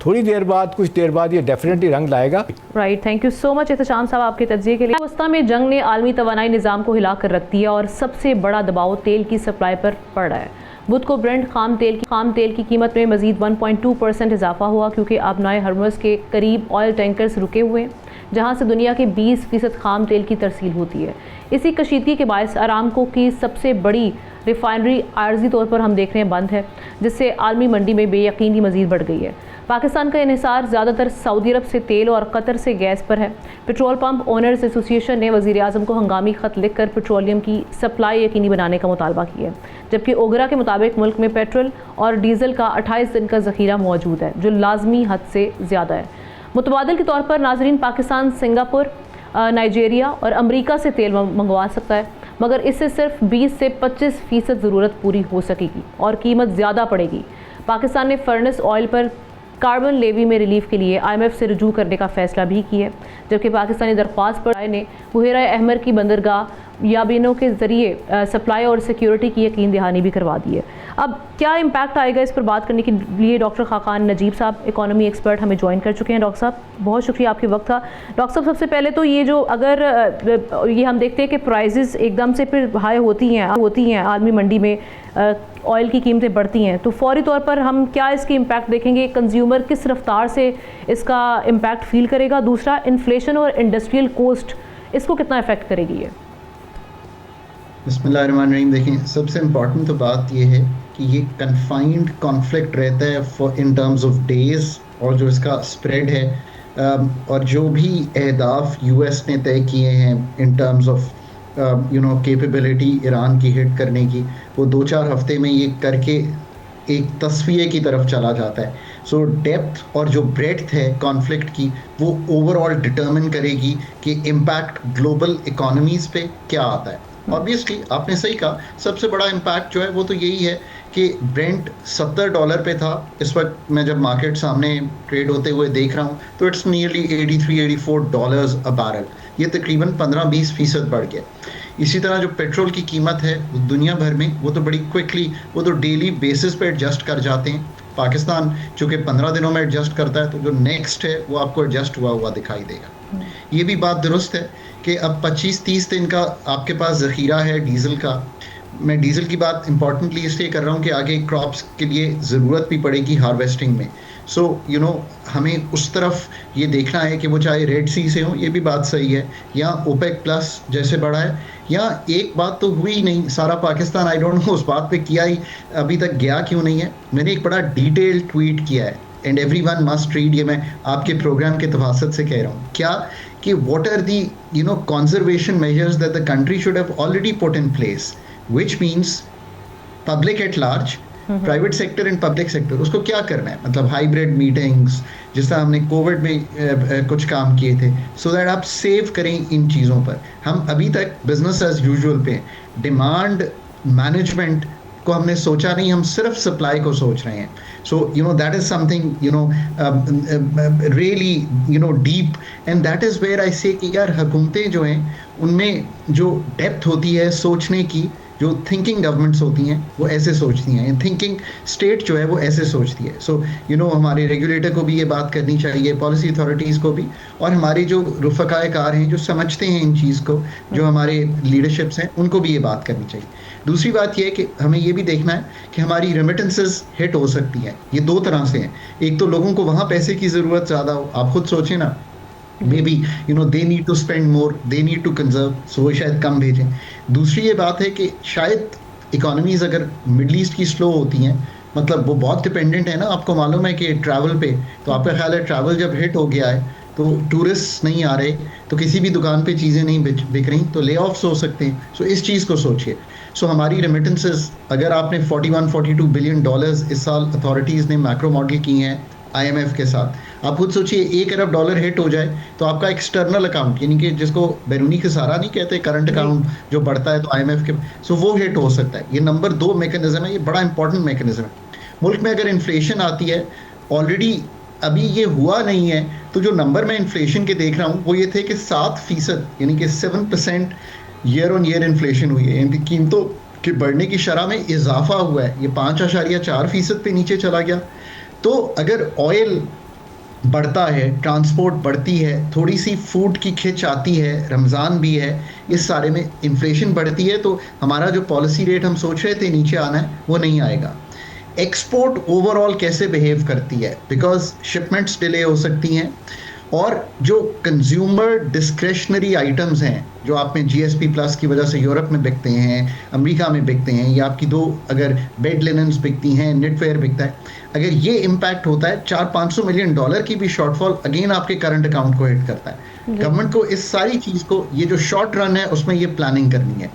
थोड़ी देर बाद, कुछ देर बाद ये डेफिनेटली रंग लाएगा। Right, thank you so much Ehtesham साहब आपके तज्ज़िये के लिए। वस्ता में जंग ने आलमी तवानाई निज़ाम को हिला कर रख दिया और सबसे बड़ा दबाव तेल की सप्लाई पर पड़ रहा है। बुध को ब्रेंट खाम तेल की कीमत में मजीद 1.2% इजाफा हुआ क्योंकि आबनाए हरमुज़ के करीब ऑयल टैंकर्स रुके हुए हैं जहां से दुनिया के 20% खाम तेल की तरसील होती है। इसी कशीदगी के बायस अरामको की सबसे बड़ी रिफाइनरी आर्जी तौर पर हम देख रहे हैं बंद है, जिससे आलमी मंडी में बेयकीनी मजीद बढ़ गई है। पाकिस्तान का इन्हिसार ज़्यादातर सऊदी अरब से तेल और कतर से गैस पर है। पेट्रोल पंप ओनर्स एसोसिएशन ने वज़ीर आज़म को हंगामी ख़त लिखकर पेट्रोलियम की सप्लाई यकीनी बनाने का मुतालबा किया है, जबकि ओगरा के मुताबिक मुल्क में पेट्रोल और डीज़ल का 28 दिन का ज़ख़ीरा मौजूद है, जो लाजमी हद से ज़्यादा है। मुतबादिल के तौर पर नाजरीन, पाकिस्तान सिंगापुर, नाइजीरिया और अमरीका से तेल मंगवा सकता है, मगर इससे सिर्फ 20 से 25% ज़रूरत पूरी हो सकेगी और कीमत ज़्यादा पड़ेगी। पाकिस्तान ने फर्नेस ऑयल पर कार्बन लेवी में रिलीफ के लिए IMF से रुजू करने का फैसला भी किया है, जबकि पाकिस्तानी दरख्वास्त पर ने बुहेरा अहमर की बंदरगाह याबीनों के ज़रिए सप्लाई और सिक्योरिटी की यकीन दहानी भी करवा दी है। अब क्या इम्पैक्ट आएगा, इस पर बात करने के लिए डॉक्टर खाकान नजीब साहब, इकोनॉमी एक्सपर्ट, हमें ज्वाइन कर चुके हैं। डॉक्टर साहब बहुत शुक्रिया, आपके वक्त था। डॉक्टर साहब, सबसे पहले तो ये जो अगर ये हम देखते हैं कि प्राइजेस एकदम से फिर हाई होती हैं आलमी मंडी में, ऑयल की कीमतें बढ़ती हैं, तो फौरी तौर पर हम क्या इसकी इम्पैक्ट देखेंगे? कंज्यूमर किस रफ्तार से इसका इम्पैक्ट फील करेगा? दूसरा, इन्फ्लेशन और इंडस्ट्रियल कोस्ट, इसको कितना इफेक्ट करेगी ये? बिस्मिल्लाहिर्रहमानिर्रहीम। देखिए, सबसे इम्पॉर्टेंट तो बात ये है कि ये कन्फाइंड कॉन्फ्लिक्ट रहता है for in terms of days, और जो इसका स्प्रेड है और जो भी अहदाफ यूएस ने तय किए हैं in terms of capability Iran की हिट करने की, वो 2-4 हफ्ते में ये करके एक तस्वीर की तरफ चला जाता है। सो डेप्थ और जो ब्रेड्थ है कॉन्फ्लिक्ट की, वो ओवरऑल डिटर्मिन करेगी कि इम्पैक्ट ग्लोबल इकोनॉमीज़ पे क्या आता है। ऑब्वियसली आपने सही कहा, सबसे बड़ा इम्पैक्ट जो है वो तो यही है कि ब्रेंट $70 पे था, इस वक्त मैं जब मार्केट सामने ट्रेड होते हुए देख रहा हूँ तो इट्स नियरली $83-84 अ बैरल, ये तकरीबन 15-20% बढ़ गया। इसी तरह जो पेट्रोल की कीमत है वो दुनिया भर में, वो तो बड़ी क्विकली, वो तो डेली बेसिस पे एडजस्ट कर जाते हैं। पाकिस्तान चूँकि 15 दिनों में एडजस्ट करता है, तो जो नेक्स्ट है वो आपको एडजस्ट हुआ दिखाई देगा। ये भी बात दुरुस्त है कि अब 25-30 दिन का आपके पास ज़ख़ीरा है डीज़ल का। मैं डीज़ल की बात इंपॉर्टेंटली इसलिए कर रहा हूँ कि आगे क्रॉप्स के लिए ज़रूरत भी पड़ेगी हार्वेस्टिंग में। सो हमें उस तरफ ये देखना है कि वो चाहे रेड सी से हो, ये भी बात सही है, या ओपेक प्लस जैसे बढ़ा है, या एक बात तो हुई नहीं, सारा पाकिस्तान आई डोंट नो उस बात पे किया ही अभी तक गया क्यों नहीं है। मैंने एक बड़ा डिटेल ट्वीट किया है, एंड एवरीवन मस्ट रीड, ये मैं आपके प्रोग्राम के तवासत से कह रहा हूँ, क्या कि what are the conservation measures that the country should have already put in place, which means public at large, private sector and public sector, उसको क्या करना है, मतलब हाइब्रिड मीटिंग्स जिस तरह हमने कोविड में कुछ काम किए थे, सो दैट आप सेव करें इन चीज़ों पर। हम अभी तक बिजनेस एज यूजुअल पे डिमांड मैनेजमेंट को हमने सोचा नहीं, हम सिर्फ सप्लाई को सोच रहे हैं. So that is something really deep, and that is where I say कि यार हुकूमतें जो हैं उनमें जो डेप्थ होती है सोचने की, जो थिंकिंग गवर्नमेंट्स होती हैं वो ऐसे सोचती हैं, थिंकिंग स्टेट जो है वो ऐसे सोचती है. सो हमारे रेगुलेटर को भी ये बात करनी चाहिए, पॉलिसी अथॉरिटीज़ को भी, और हमारी जो रुफ़क़ाए कार हैं जो समझते हैं इन चीज़ को, जो हमारे लीडरशिप्स हैं, उनको भी ये बात करनी चाहिए. दूसरी बात ये है कि हमें ये भी देखना है कि हमारी रेमिटेंसेस हिट हो सकती हैं. ये दो तरह से हैं. एक तो लोगों को वहाँ पैसे की ज़रूरत ज़्यादा हो, आप खुद सोचें ना, maybe they need to spend more, they need to conserve, so वो शायद कम भेजें. दूसरी ये बात है कि शायद इकोनॉमीज़ अगर मिडल ईस्ट की स्लो होती हैं, मतलब वो बहुत डिपेंडेंट है ना, आपको मालूम है कि ट्रैवल पे, तो आपका ख्याल है ट्रैवल जब हिट हो गया है तो टूरिस्ट नहीं आ रहे, तो किसी भी दुकान पे चीज़ें नहीं बिक रही, तो ले ऑफ्स हो सकते हैं. सो इस चीज़ को सोचिए. सो हमारी रेमिटेंसेस, अगर आपने 41-42 बिलियन डॉलर्स इस साल अथॉरिटीज़ ने मैक्रो मॉडल की हैं IMF के साथ, आप खुद सोचिए $1 अरब हिट हो जाए तो आपका एक्सटर्नल अकाउंट, यानी कि जिसको बैरूनी खसारा नहीं कहते, करंट अकाउंट जो बढ़ता है तो IMF के, सो वो हिट हो सकता है. ये नंबर 2 मैकेनिज्म है, ये बड़ा इंपॉर्टेंट मैकेनिज्म है. मुल्क में अगर इन्फ्लेशन आती है, ऑलरेडी अभी ये हुआ नहीं है, तो जो नंबर मैं इन्फ्लेशन के देख रहा हूँ वो ये थे कि 7% यानी कि 7% ईयर ऑन ईयर इन्फ्लेशन हुई है, यानी कीमतों के बढ़ने की शरह में इजाफा हुआ है. ये 5.4% पे नीचे चला गया. तो अगर ऑयल बढ़ता है, ट्रांसपोर्ट बढ़ती है, थोड़ी सी फूड की खिंच आती है, रमज़ान भी है, इस सारे में इन्फ्लेशन बढ़ती है, तो हमारा जो पॉलिसी रेट हम सोच रहे थे नीचे आना है वो नहीं आएगा. एक्सपोर्ट ओवरऑल कैसे बिहेव करती है, बिकॉज शिपमेंट्स डिले हो सकती हैं, और जो कंज्यूमर डिस्क्रेशनरी आइटम्स हैं जो आप में GSP प्लस की वजह से यूरोप में बिकते हैं, अमेरिका में बिकते हैं, या आपकी अगर बेड लिनन्स बिकती हैं, नेटवेयर बिकता है, अगर ये इम्पैक्ट होता है, $400-500 मिलियन की भी शॉर्टफॉल अगेन आपके करंट अकाउंट को हिट करता है. गवर्नमेंट को इस सारी चीज़ को, ये जो शॉर्ट रन है उसमें ये प्लानिंग करनी है,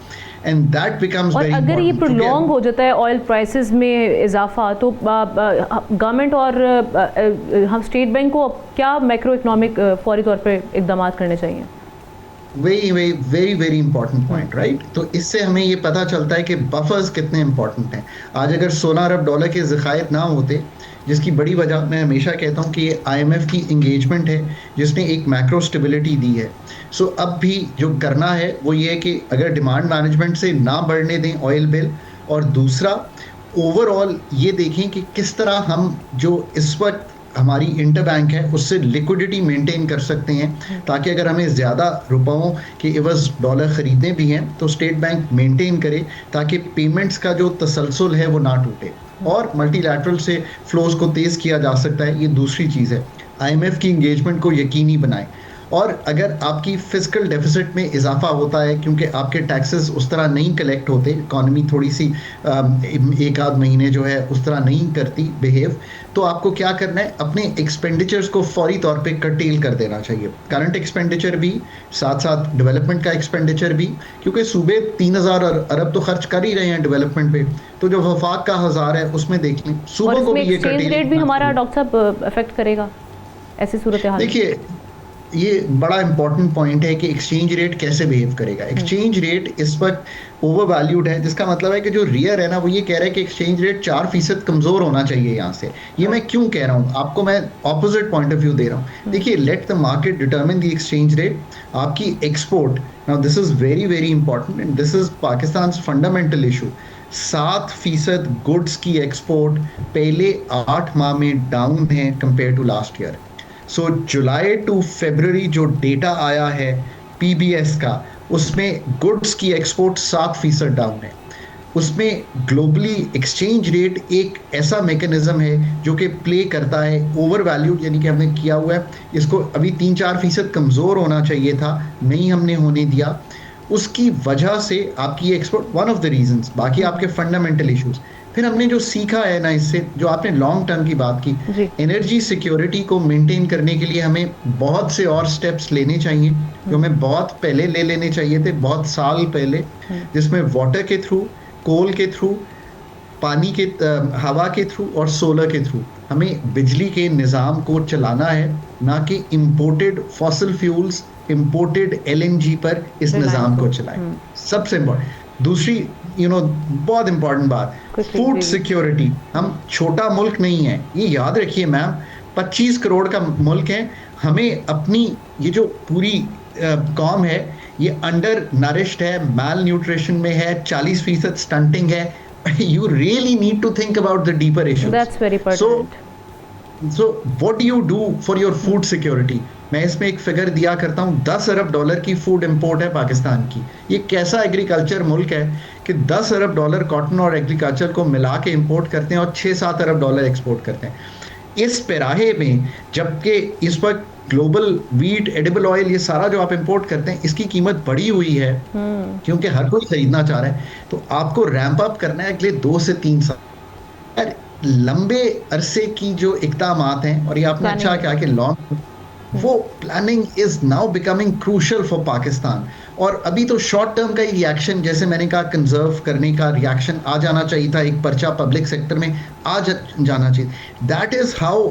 and that becomes very important. अगर ये प्रोलॉन्ग हो जाता है ऑयल प्राइसेस में इजाफा, तो गवर्नमेंट और हम स्टेट बैंक को क्या मैक्रो इकोनॉमिक फौरी तौर पर इकदाम करने चाहिए? Very important point, right. तो इससे हमें ये पता चलता है कि बफर्स कितने इंपॉर्टेंट हैं. आज अगर $16 अरब के ज़खायर ना होते, जिसकी बड़ी वजह मैं हमेशा कहता हूँ कि ये IMF की इंगेजमेंट है जिसने एक मैक्रो स्टेबिलिटी दी है. सो अब भी जो करना है वो ये है कि अगर डिमांड मैनेजमेंट से ना बढ़ने दें ऑयल बिल, और दूसरा ओवरऑल ये देखें कि किस तरह हम जो इस वक्त हमारी इंटरबैंक है उससे लिक्विडिटी मेंटेन कर सकते हैं, ताकि अगर हमें ज़्यादा रुपयों के इवज़ डॉलर ख़रीदने भी हैं तो स्टेट बैंक मेंटेन करे, ताकि पेमेंट्स का जो तसलसल है वो ना टूटे, और मल्टीलैटरल से फ्लोज को तेज़ किया जा सकता है. ये दूसरी चीज़ है. IMF की इंगेजमेंट को यकीनी बनाएं. और अगर आपकी फिस्कल डेफिसिट में इजाफा होता है क्योंकि आपके टैक्सेस उस तरह नहीं कलेक्ट होते, इकॉनमी थोड़ी सी एक आध महीने जो है उस तरह नहीं करती बिहेव, तो आपको क्या करना है, अपने एक्सपेंडिचर्स को फौरी तौर पे कर्टेल कर देना चाहिए. करंट एक्सपेंडिचर भी, साथ साथ डेवलपमेंट का एक्सपेंडिचर भी, क्योंकि सूबे 3000 अरब तो खर्च कर ही रहे हैं डेवलपमेंट पे, तो जो वफाक का 1000 है उसमें देख लें, सूबों को भी ये कर्टेल रेट भी हमारा डॉक्टर साहब अफेक्ट करेगा ऐसी सूरत हाल. देखिए, ये बड़ा इंपॉर्टेंट पॉइंट है कि एक्सचेंज रेट कैसे बिहेव करेगा. एक्सचेंज रेट इस वक्त ओवर वैल्यूड है, जिसका मतलब है कि जो रियर है ना वो ये कह रहा है कि एक्सचेंज रेट 4% कमज़ोर होना चाहिए यहाँ से. ये मैं क्यों कह रहा हूँ आपको, मैं ऑपोजिट पॉइंट ऑफ व्यू दे रहा हूँ. देखिए, let the market determine the exchange rate. आपकी export, now this is very important and this is Pakistan fundamental issue. 7% goods की एक्सपोर्ट पहले 8 माह में डाउन है compare to last year. So July to February जो डेटा आया है PBS का, उसमें गुड्स की एक्सपोर्ट 7% डाउन है. उसमें ग्लोबली एक्सचेंज रेट एक ऐसा मैकेनिज्म है जो कि प्ले करता है ओवर वैल्यूड, यानी कि हमने किया हुआ है, इसको अभी 3-4% कमज़ोर होना चाहिए था, नहीं हमने होने दिया. उसकी वजह से आपकी export one of the reasons, बाकी आपके फंडामेंटल इश्यूज. फिर हमने जो सीखा है ना इससे, जो आपने लॉन्ग टर्म की बात की, एनर्जी सिक्योरिटी को मेंटेन करने के लिए हमें बहुत से और स्टेप्स लेने चाहिए जो हमें बहुत पहले ले लेने चाहिए थे, बहुत साल पहले, जिसमें वाटर के थ्रू, कोल के थ्रू, पानी के हवा के थ्रू और सोलर के थ्रू हमें बिजली के निज़ाम को चलाना है, ना कि imported fossil fuels, imported LNG पर इस निज़ाम को चलाएं. सबसे इम्पोर्टेंट. दूसरी बहुत इंपॉर्टेंट बात, फूड सिक्योरिटी। हम छोटा मुल्क नहीं है, ये याद रखिए मैम, 25 करोड़ का मुल्क है। हमें अपनी ये जो पूरी कौम है ये अंडर नरिश्ड है, मैल न्यूट्रिशन में है, 40% स्टंटिंग है। You really need to think about the deeper issues. That's very pertinent. So what do you do for your food security? मैं इसमें एक फिगर दिया करता हूँ, $10 अरब की फूड इंपोर्ट है पाकिस्तान की। ये कैसा एग्रीकल्चर मुल्क है कि $10 अरब कॉटन और एग्रीकल्चर को मिला के इंपोर्ट करते हैं और $6-7 अरब एक्सपोर्ट करते हैं। इस पैराहे में जबकि इस वक्त ग्लोबल वीट, एडिबल ऑयल, ये सारा जो आप इंपोर्ट करते हैं इसकी कीमत बढ़ी हुई है क्योंकि हर कोई खरीदना चाह रहा है। तो आपको रैंप अप करना है अगले 2 से 3 साल। लंबे अरसे की जो इक़दामात हैं, और ये आपने अच्छा कहा कि लॉन्ग, वो planning is now becoming crucial for Pakistan. और अभी तो शॉर्ट टर्म का ही रिएक्शन, जैसे मैंने कहा, कंजर्व करने का रिएक्शन आ जाना चाहिए था, एक पर्चा पब्लिक सेक्टर में आ जाना चाहिए। That is how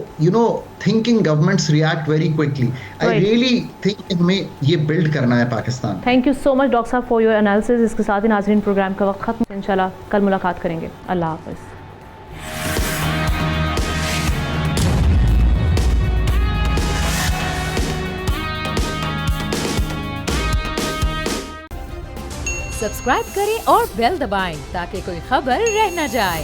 thinking governments react very quickly. I really think हमें ये बिल्ड करना है Pakistan. Thank you so much doctor साहब फॉर योर एनालिसिस। इसके साथ ही नाज़रीन, प्रोग्राम का वक्त खत्म। इंशाल्लाह कल मुलाकात करेंगे। अल्लाह हाफ़िज़। सब्सक्राइब करें और बेल दबाएं ताकि कोई खबर रह न जाए।